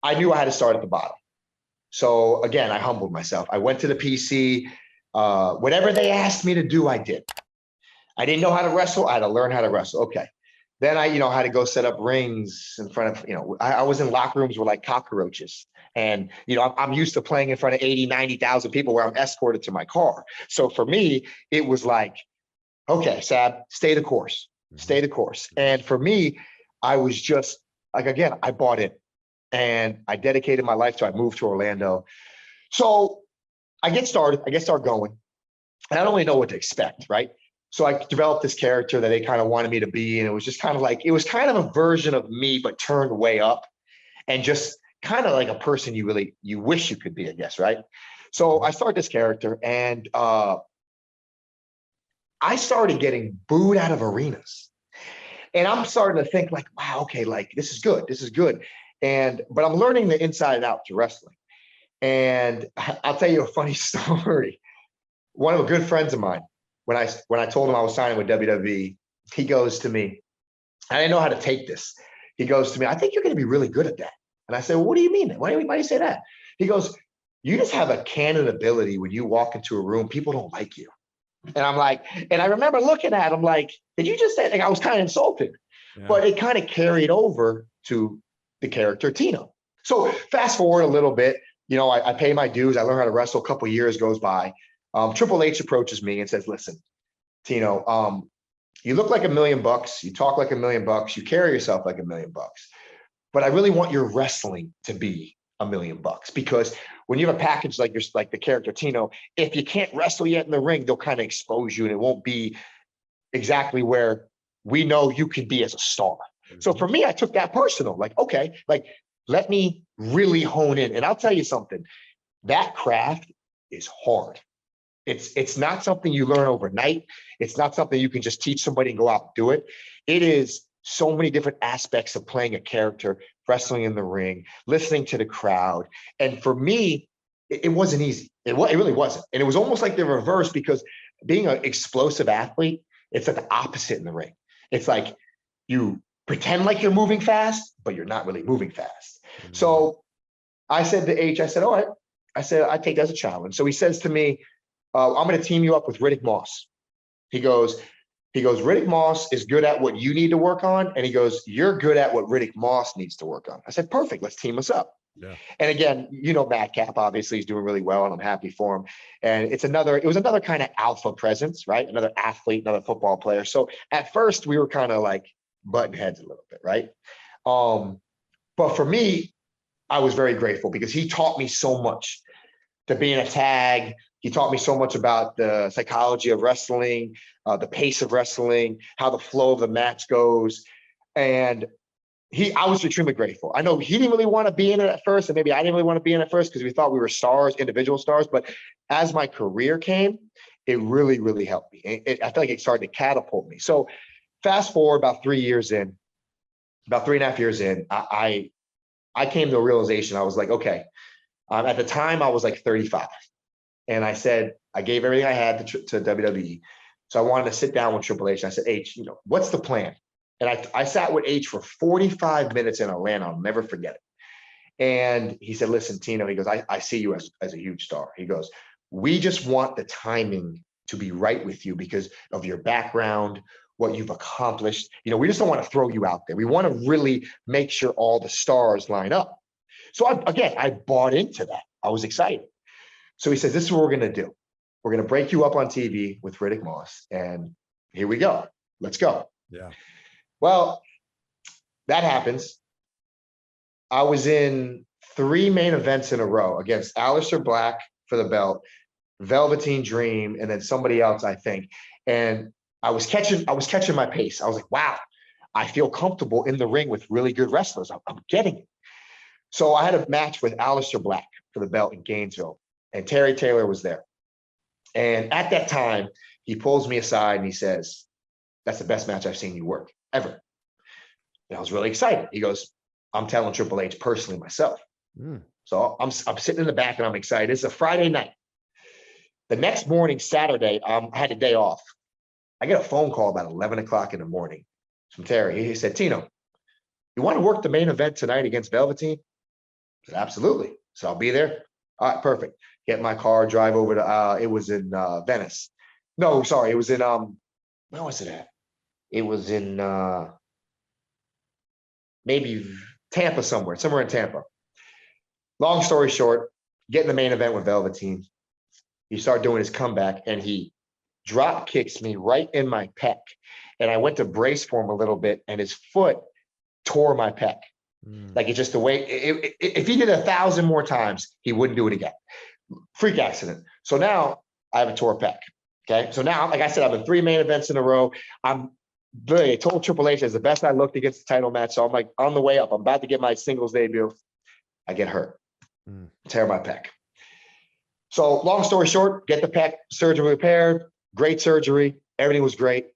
I knew I had to start at the bottom. So again, I humbled myself. I went to the PC. Whatever they asked me to do, I did. I didn't know how to wrestle. I had to learn how to wrestle. Okay. Then I, had to go set up rings in front of, I was in locker rooms with like cockroaches. And, I'm used to playing in front of 80, 90,000 people where I'm escorted to my car. So for me, it was like, okay, Sab, stay the course, stay the course. And for me, I was just like, again, I bought in and I dedicated my life to, I moved to Orlando. So I get started going, and I don't really know what to expect, right? So I developed this character that they kind of wanted me to be. And it was just kind of like, it was kind of a version of me, but turned way up and just kind of like a person you wish you could be, I guess, right? So I started this character and I started getting booed out of arenas. And I'm starting to think like, wow, okay, like this is good. But I'm learning the inside and out to wrestling. And I'll tell you a funny story. One of the good friends of mine, when I told him I was signing with WWE, he goes to me, I didn't know how to take this. He goes to me, I think you're going to be really good at that. And I said, well, what do you mean? Why do you say that? He goes, you just have a canon ability when you walk into a room, people don't like you. And I'm like, and I remember looking at him like, did you just say, like, I was kind of insulted, but it kind of carried over to the character Tino. So fast forward a little bit, I pay my dues. I learn how to wrestle. A couple of years goes by. Triple H approaches me and says, listen, Tino, you look like $1 million. You talk like $1 million. You carry yourself like $1 million. But I really want your wrestling to be $1 million because when you have a package like the character Tino, if you can't wrestle yet in the ring, they'll kind of expose you and it won't be exactly where we know you can be as a star. So for me, I took that personal, like, okay, like, let me really hone in. And I'll tell you something, that craft is hard. It's not something you learn overnight. It's not something you can just teach somebody and go out and do it. It is so many different aspects of playing a character, wrestling in the ring, listening to the crowd. And for me, it wasn't easy. It really wasn't. And it was almost like the reverse because being an explosive athlete, it's like the opposite in the ring. It's like you pretend like you're moving fast, but you're not really moving fast. So I said to H, I said, all right. I said, I take that as a challenge. So he says to me, I'm going to team you up with Riddick Moss. He goes, Riddick Moss is good at what you need to work on. And he goes, you're good at what Riddick Moss needs to work on. I said, perfect. Let's team us up. Yeah. And again, Madcap obviously is doing really well and I'm happy for him. And it was another kind of alpha presence, right? Another athlete, another football player. So at first we were kind of like butting heads a little bit, right? But for me, I was very grateful because he taught me so much to be in a tag. He taught me so much about the psychology of wrestling, the pace of wrestling, how the flow of the match goes. And I was extremely grateful. I know he didn't really want to be in it at first, and maybe I didn't really want to be in it at first because we thought we were stars, individual stars. But as my career came, it really, really helped me. I feel like it started to catapult me. So fast forward about 3 years in, about 3.5 years in, I came to a realization. I was like, okay, at the time I was like 35. And I said, I gave everything I had to WWE. So I wanted to sit down with Triple H. And I said, H, what's the plan? And I sat with H for 45 minutes in Atlanta. I'll never forget it. And he said, listen, Tino, he goes, I see you as a huge star. He goes, we just want the timing to be right with you because of your background, what you've accomplished. We just don't want to throw you out there. We want to really make sure all the stars line up. So I bought into that. I was excited. So he says, this is what we're going to do. We're going to break you up on TV with Riddick Moss. And here we go. Let's go. Yeah. Well, that happens. I was in 3 main events in a row against Aleister Black for the belt, Velveteen Dream, and then somebody else, I think. And I was catching my pace. I was like, wow, I feel comfortable in the ring with really good wrestlers. I'm getting it. So I had a match with Aleister Black for the belt in Gainesville. And Terry Taylor was there. And at that time, he pulls me aside and he says, that's the best match I've seen you work ever. And I was really excited. He goes, I'm telling Triple H personally myself. So I'm sitting in the back and I'm excited. It's a Friday night. The next morning, Saturday, I had a day off. I get a phone call about 11 o'clock in the morning from Terry. He said, Tino, you want to work the main event tonight against Velveteen? I said, absolutely. So I'll be there. All right, perfect. Get in my car, drive over to, it was in Venice. No, sorry, it was in, where was it at? It was in maybe Tampa somewhere in Tampa. Long story short, get in the main event with Velveteen. He started doing his comeback and he drop kicks me right in my pec. And I went to brace for him a little bit and his foot tore my pec. Like it's just the way, if he did 1,000 more times, he wouldn't do it again. Freak accident. So now I have a tore pec. Okay. So now, like I said, I've been 3 main events in a row. I told Triple H as the best I looked against the title match. So I'm like on the way up. I'm about to get my singles debut. I get hurt. Tear my pec. So long story short, get the pec surgery repaired. Great surgery. Everything was great.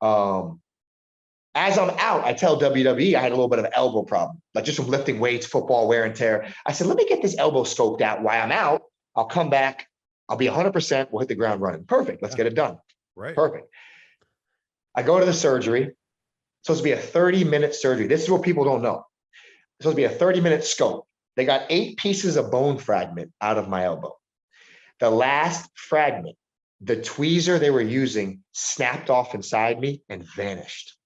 As I'm out, I tell WWE I had a little bit of an elbow problem, like just from lifting weights, football, wear and tear. I said, let me get this elbow scoped out while I'm out. I'll come back. I'll be 100%. We'll hit the ground running. Perfect. Let's get it done. Right. Perfect. I go to the surgery. It's supposed to be a 30-minute surgery. This is what people don't know. It's supposed to be a 30-minute scope. They got 8 pieces of bone fragment out of my elbow. The last fragment, the tweezer they were using snapped off inside me and vanished.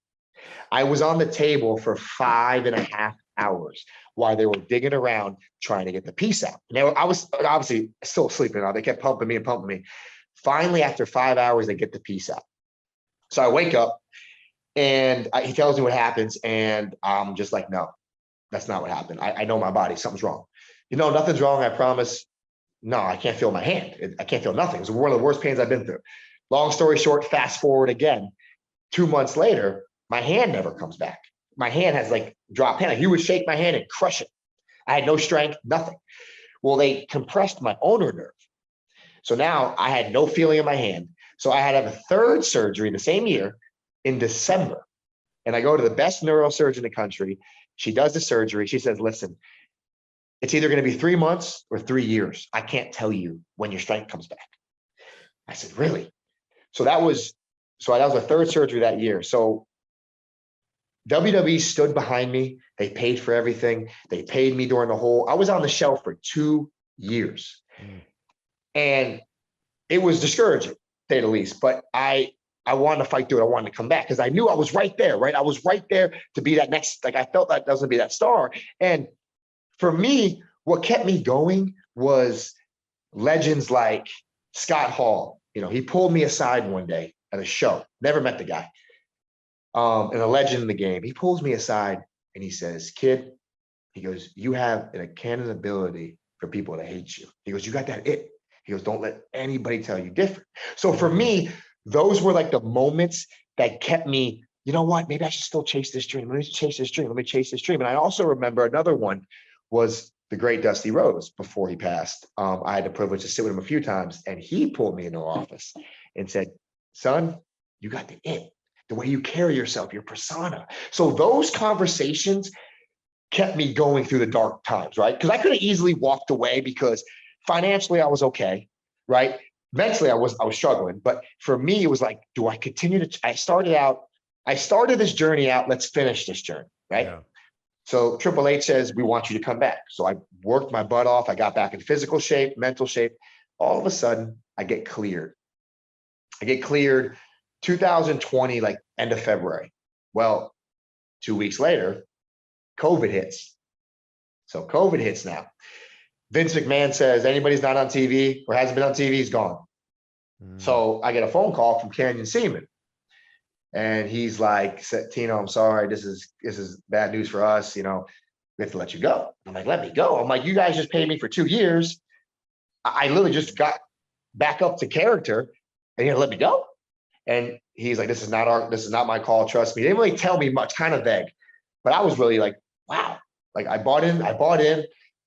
I was on the table for 5.5 hours while they were digging around trying to get the piece out. I was obviously still sleeping. They kept pumping me and pumping me. Finally, after 5 hours, they get the piece out. So I wake up and he tells me what happens. And I'm just like, no, that's not what happened. I know my body. Something's wrong. Nothing's wrong. I promise. No, I can't feel my hand. I can't feel nothing. It was one of the worst pains I've been through. Long story short, fast forward again. 2 months later, my hand never comes back. My hand has like drop hand. Like you would shake my hand and crush it. I had no strength, nothing. Well, they compressed my ulnar nerve. So now I had no feeling in my hand. So I had to have a 3rd surgery the same year in December. And I go to the best neurosurgeon in the country. She does the surgery. She says, listen, it's either going to be 3 months or 3 years. I can't tell you when your strength comes back. I said, really? So that was a 3rd surgery that year. So WWE stood behind me. They paid for everything. They paid me during the whole, I was on the shelf for 2 years. And it was discouraging, to say the least, but I wanted to fight through it. I wanted to come back because I knew I was right there, right? I was right there to be that next, like I felt like I was going to be that star. And for me, what kept me going was legends like Scott Hall. He pulled me aside one day at a show. Never met the guy. And a legend in the game. He pulls me aside and he says, kid, he goes, you have an uncanny ability for people to hate you. He goes, you got that it. He goes, don't let anybody tell you different. So for me, those were like the moments that kept me, you know what, maybe I should still chase this dream. Let me chase this dream. Let me chase this dream. And I also remember another one was the great Dusty Rhodes before he passed. I had the privilege to sit with him a few times and he pulled me into office and said, son, you got the it. The way you carry yourself, your persona. So those conversations kept me going through the dark times, right? Because I could have easily walked away because financially I was okay, right? Mentally I was struggling, but for me it was like, do I continue to? I started this journey out. Let's finish this journey, right? Yeah. So Triple H says we want you to come back. So I worked my butt off. I got back in physical shape, mental shape. All of a sudden, I get cleared. 2020, like end of February. Well, 2 weeks later, COVID hits. So COVID hits now. Vince McMahon says anybody's not on TV or hasn't been on TV is gone. So I get a phone call from Canyon Seaman. And he's like, Tino, I'm sorry. This is bad news for us. We have to let you go. I'm like, let me go. I'm like, you guys just paid me for 2 years. I literally just got back up to character and you're gonna let me go. And he's like, this is not my call. Trust me. They didn't really tell me much, kind of vague, but I was really like, wow. Like I bought in.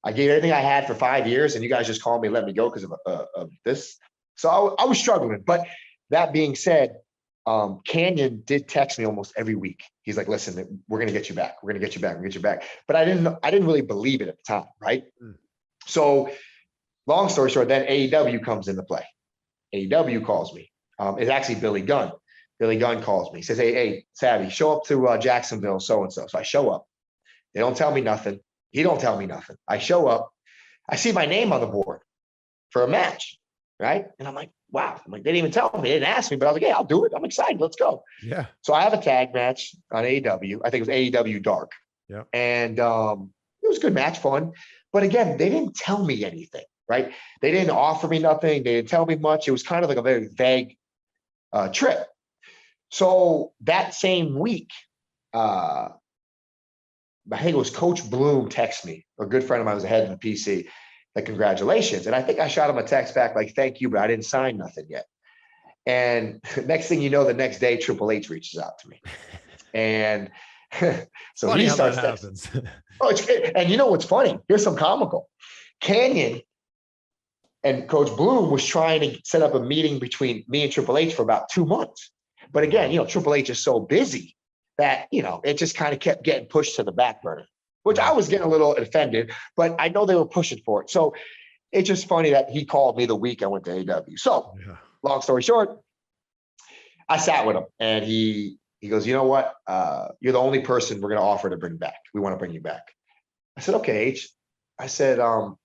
I gave everything I had for 5 years and you guys just called me, let me go because of this. So I was struggling. But that being said, Canyon did text me almost every week. He's like, listen, we're going to get you back. We're going to get you back. We're going to get you back. But I didn't really believe it at the time. Right. So long story short, then AEW comes into play. AEW calls me. It's actually Billy Gunn. Billy Gunn calls me. He says, hey, Savvy, show up to Jacksonville, so-and-so. So I show up. They don't tell me nothing. He don't tell me nothing. I show up, I see my name on the board for a match, right? And I'm like, wow. I'm like, they didn't even tell me. They didn't ask me, but I was like, yeah, I'll do it. I'm excited. Let's go. Yeah. So I have a tag match on AEW. I think it was AEW Dark. Yeah. And it was a good match, fun. But again, they didn't tell me anything, right? They didn't offer me nothing. They didn't tell me much. It was kind of like a very vague trip. So that same week, I think it was Coach Bloom texted me, a good friend of mine was the head of the PC, like, congratulations. And I think I shot him a text back like, thank you, but I didn't sign nothing yet. And next thing you know, the next day, Triple H reaches out to me. And so Funny he how starts that happens. Oh, it's good. And you know what's funny? Here's some comical. Canyon and Coach Bloom was trying to set up a meeting between me and Triple H for about 2 months. But again, Triple H is so busy that, it just kind of kept getting pushed to the back burner, which I was getting a little offended, but I know they were pushing for it. So it's just funny that he called me the week I went to AEW. So long story short, I sat with him and he goes, you know what? You're the only person we're going to offer to bring back. We want to bring you back. I said, okay, H. I said, I'm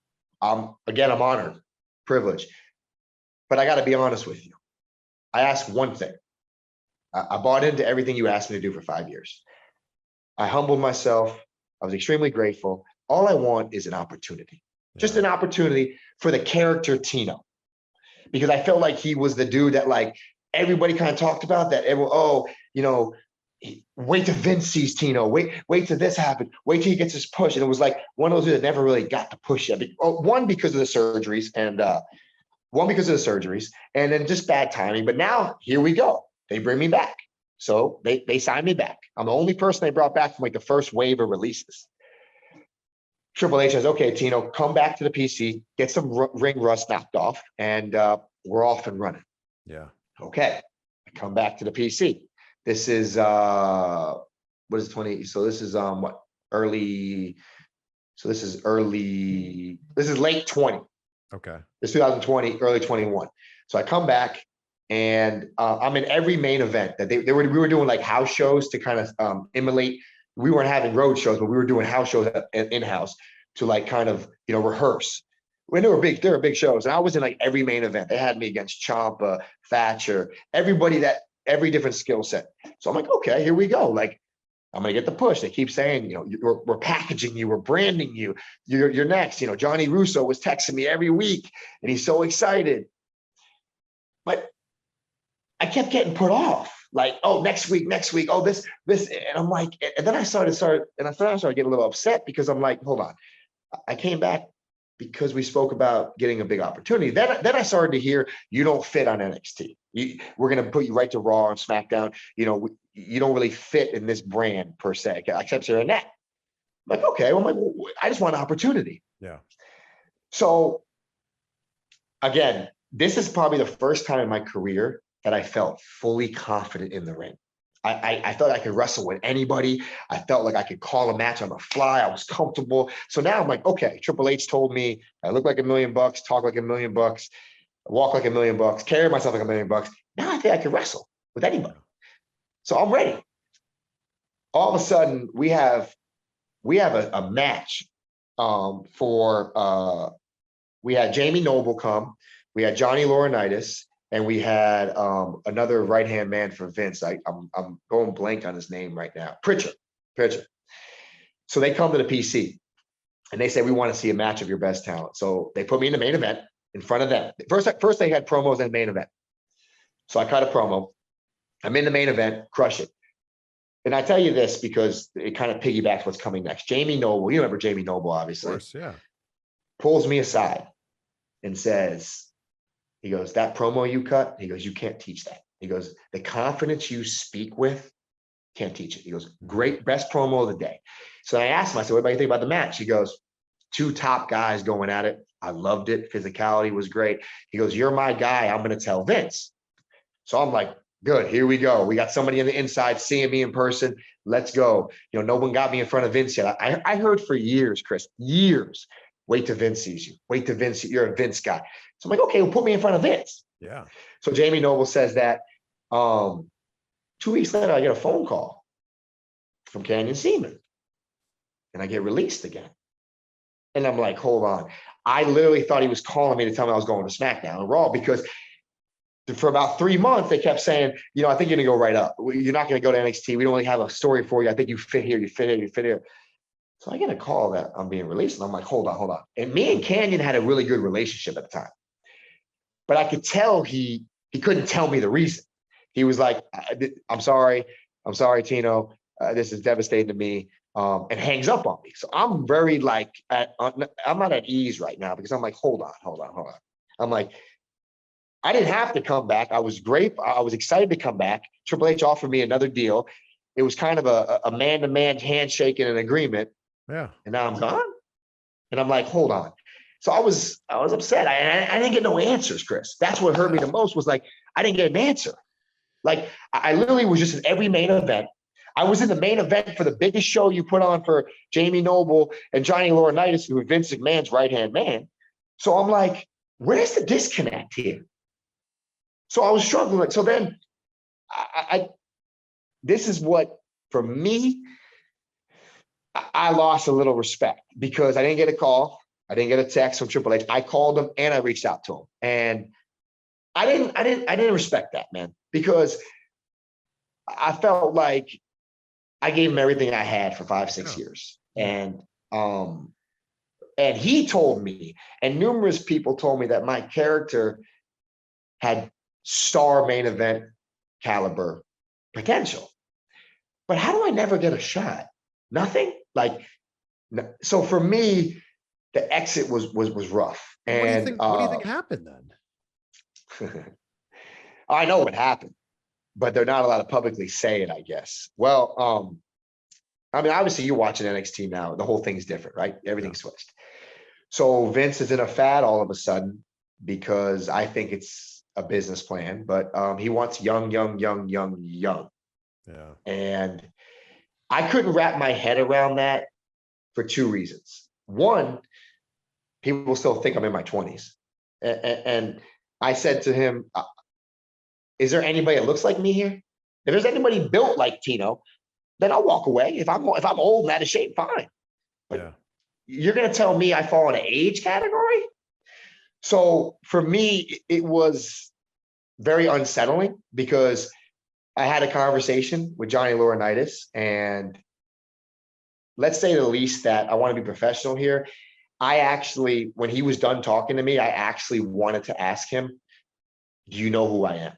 honored, privileged, but I got to be honest with you. I asked one thing. I bought into everything you asked me to do for 5 years. I humbled myself. I was extremely grateful. All I want is an opportunity, just an opportunity for the character Tino, because I felt like he was the dude that like everybody kind of talked about that. Everyone, wait till Vince sees Tino. Wait till this happens. Wait till he gets his push. And it was like one of those dudes that never really got the push yet. One, because of the surgeries, and then just bad timing. But now here we go. They bring me back. So they signed me back. I'm the only person they brought back from like the first wave of releases. Triple H says, okay, Tino, come back to the PC, get some ring rust knocked off, and we're off and running. Yeah. Okay. I come back to the PC. This is what is 20? So this is early. So this is late 20. Okay. It's 2020, early 21. So I come back and I'm in every main event that we were doing like house shows to kind of emulate. We weren't having road shows, but we were doing house shows in-house to like kind of, rehearse. When they were big shows. And I was in like every main event. They had me against Ciampa, Thatcher, every different skill set. So I'm like, okay, here we go. Like, I'm going to get the push. They keep saying, we're packaging you, we're branding you, you're next. Johnny Russo was texting me every week and he's so excited. But I kept getting put off. Like, oh, next week, oh, this, and I'm like, and then I started getting a little upset because I'm like, hold on, I came back because we spoke about getting a big opportunity. Then I started to hear you don't fit on NXT. We're going to put you right to Raw and SmackDown. You don't really fit in this brand per se, except you're in that. I'm like, okay, well, I just want an opportunity. Yeah. So again, this is probably the first time in my career that I felt fully confident in the ring. I felt I could wrestle with anybody. I felt like I could call a match on the fly. I was comfortable. So now I'm like, okay, Triple H told me I look like $1 million, talk like $1 million, walk like $1 million, carry myself like $1 million. Now I think I can wrestle with anybody. So I'm ready. All of a sudden, we have a match we had Jamie Noble come, we had Johnny Laurinaitis, and we had another right-hand man for Vince. I'm going blank on his name right now. Pritchard. So they come to the PC and they say, we want to see a match of your best talent. So they put me in the main event in front of them. First they had promos in the main event. So I cut a promo. I'm in the main event, crush it. And I tell you this because it kind of piggybacks what's coming next. Jamie Noble, you remember Jamie Noble, obviously. Of course, yeah. Pulls me aside and says, he goes, that promo you cut, he goes, you can't teach that. He goes, the confidence you speak with, can't teach it. He goes, great, best promo of the day. So I asked him, I said, what do you think about the match? He goes, 2 top guys going at it. I loved it. Physicality was great. He goes, you're my guy. I'm going to tell Vince. So I'm like, good, here we go. We got somebody on the inside seeing me in person. Let's go. No one got me in front of Vince yet. I heard for years, Chris, years, wait till Vince sees you. Wait till Vince, you're a Vince guy. So I'm like, okay, well, put me in front of Vince. Yeah. So Jamie Noble says that 2 weeks later, I get a phone call from Canyon Seaman and I get released again. And I'm like, hold on. I literally thought he was calling me to tell me I was going to SmackDown and Raw, because for about 3 months, they kept saying, I think you're going to go right up. You're not going to go to NXT. We don't really have a story for you. I think you fit here, you fit here, you fit here. So I get a call that I'm being released. And I'm like, hold on. And me and Canyon had a really good relationship at the time. But I could tell he couldn't tell me the reason. He was like, I'm sorry, Tino. This is devastating to me. And hangs up on me. So I'm very like, I'm not at ease right now, because I'm like, hold on. I'm like, I didn't have to come back. I was great. I was excited to come back. Triple H offered me another deal. It was kind of a man-to-man handshake and an agreement. Yeah. And now I'm gone. And I'm like, hold on. So I was upset. I didn't get no answers, Chris. That's what hurt me the most, was like, I didn't get an answer. Like, I literally was just in every main event. I was in the main event for the biggest show you put on for Jamie Noble and Johnny Laurinaitis, who was Vince McMahon's right-hand man. So I'm like, where's the disconnect here? So I was struggling. So then this is what, for me, I lost a little respect, because I didn't get a call. I didn't get a text from Triple H. I called him and I reached out to him. And I didn't respect that, man, because I felt like I gave him everything I had for 5-6 years. And he told me, and numerous people told me, that my character had star main event caliber potential. But how do I never get a shot? Nothing. Like, so for me, the exit was rough. And what do you think happened then? I know what happened, but they're not allowed to publicly say it, I guess. Well, I mean, obviously you're watching NXT now. The whole thing's different, right? Everything's switched. So Vince is in a fad all of a sudden, because I think it's a business plan, but he wants young. Yeah. And I couldn't wrap my head around that for 2 reasons. One, people still think I'm in my 20s. And I said to him, is there anybody that looks like me here? If there's anybody built like Tino, then I'll walk away. If I'm old and out of shape, fine. But you're going to tell me I fall in an age category? So for me, it was very unsettling, because I had a conversation with Johnny Laurinaitis, and let's say the least that I want to be professional here. I actually, when he was done talking to me, I actually wanted to ask him, do you know who I am?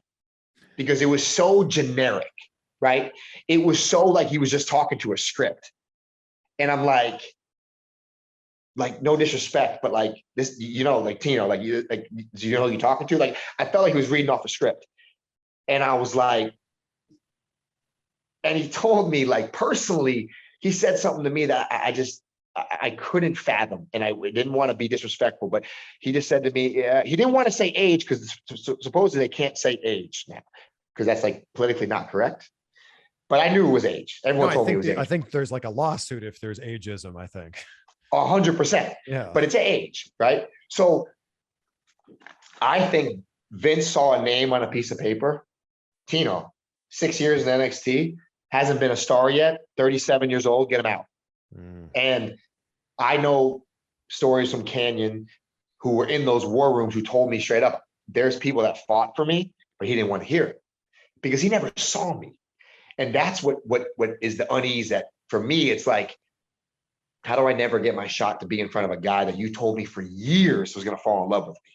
Because it was so generic, right? It was so like he was just talking to a script. And I'm like, no disrespect, but like this, like Tino, do you know who you're talking to? Like, I felt like he was reading off a script. And I was like, and he told me, like, personally, he said something to me that I couldn't fathom, and I didn't want to be disrespectful, but he just said to me, he didn't want to say age, because supposedly they can't say age now, because that's like politically not correct. But I knew it was age. Everyone told me it was age. I think there's like a lawsuit if there's ageism, I think. 100%. Yeah. But it's an age, right? So I think Vince saw a name on a piece of paper. Tino, 6 years in NXT, hasn't been a star yet, 37 years old, get him out. And I know stories from Canyon who were in those war rooms who told me straight up, there's people that fought for me, but he didn't want to hear it, because he never saw me. And that's what is the unease, that for me, it's like, how do I never get my shot to be in front of a guy that you told me for years was going to fall in love with me?